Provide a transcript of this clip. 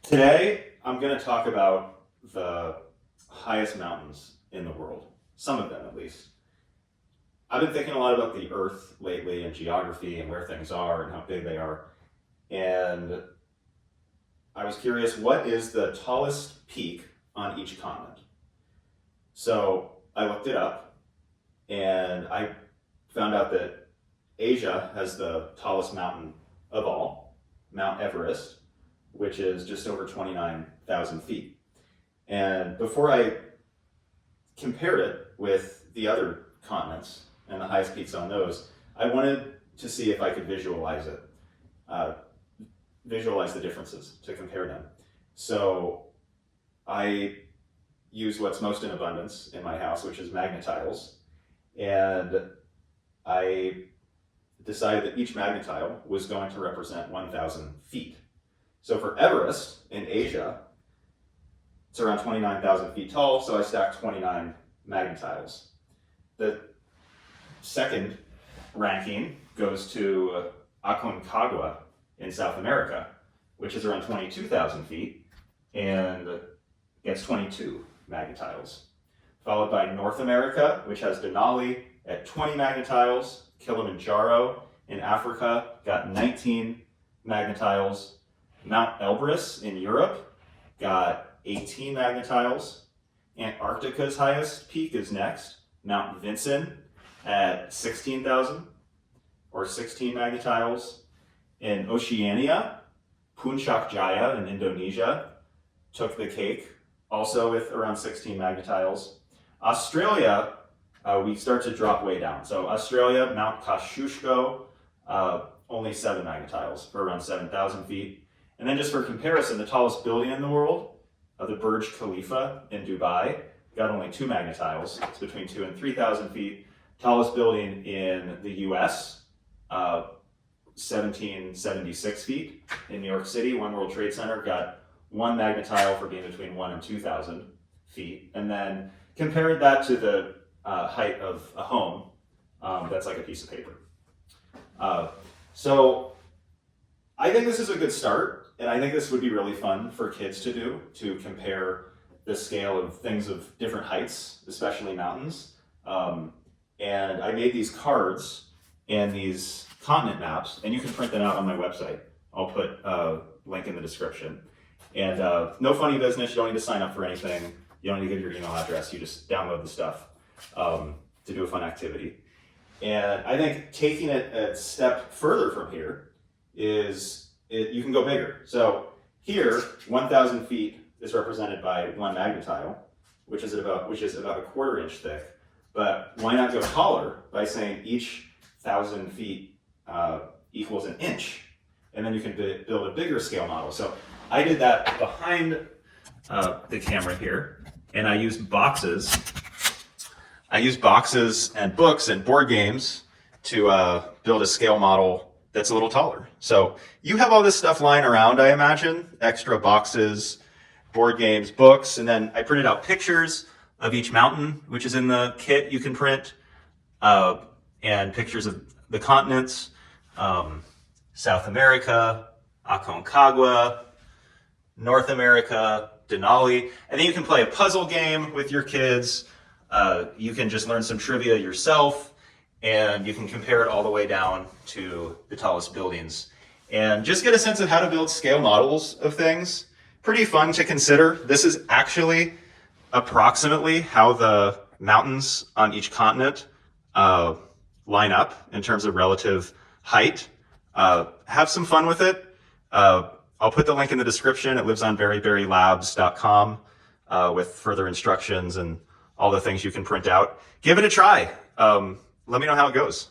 Today, I'm going to talk about the highest mountains in the world, some of them at least. I've been thinking a lot about the Earth lately and geography and where things are and how big they are. And I was curious, what is the tallest peak on each continent? So I looked it up and I found out that Asia has the tallest mountain of all, Mount Everest, which is just over 29,000 feet. And before I compared it with the other continents and the highest peaks on those, I wanted to see if I could visualize it, visualize the differences to compare them. So I use what's most in abundance in my house, which is magnetiles. And I decided that each magnetile was going to represent 1,000 feet. So for Everest in Asia, it's around 29,000 feet tall, so I stacked 29 magnetiles. The second ranking goes to Aconcagua in South America, which is around 22,000 feet and gets 22 magnetiles. Followed by North America, which has Denali at 20 magnetiles. Kilimanjaro in Africa got 19 magnetiles. Mount Elbrus in Europe got 18 magnetiles. Antarctica's highest peak is next, Mount Vinson at 16,000 or 16 magnetiles. In Oceania, Puncak Jaya in Indonesia took the cake, also with around 16 magnetiles. Australia, we start to drop way down. So Australia, Mount Kosciuszko, only 7 magnetiles for around 7,000 feet. And then just for comparison, the tallest building in the world, the Burj Khalifa in Dubai, got only 2 magnetiles. It's between 2,000 and 3,000 feet. Tallest building in the US, 1,776 feet in New York City. One World Trade Center got 1 magnetile for being between 1,000 and 2,000 feet. And then compared that to the height of a home, that's like a piece of paper. So I think this is a good start, and I think this would be really fun for kids to do, to compare the scale of things of different heights, especially mountains. And I made these cards and these continent maps, and you can print them out on my website. I'll put a link in the description. And no funny business, you don't need to sign up for anything. You don't need to give your email address, you just download the stuff to do a fun activity. And I think taking it a step further from here is you can go bigger. So here, 1,000 feet is represented by 1 magnetile, which is about a 1/4 inch thick. But why not go taller by saying each 1,000 feet equals an inch, and then you can build a bigger scale model. So I did that behind the camera here, and I used boxes. I used boxes and books and board games to build a scale model that's a little taller. So you have all this stuff lying around, I imagine, extra boxes, board games, books, and then I printed out pictures of each mountain, which is in the kit you can print, and pictures of the continents, South America, Aconcagua, North America, Denali, and then you can play a puzzle game with your kids. You can just learn some trivia yourself, and you can compare it all the way down to the tallest buildings and just get a sense of how to build scale models of things. Pretty fun to consider. This is actually approximately how the mountains on each continent line up in terms of relative height. Have some fun with it. I'll put the link in the description. It lives on berryberrylabs.com with further instructions and all the things you can print out. Give it a try. Let me know how it goes.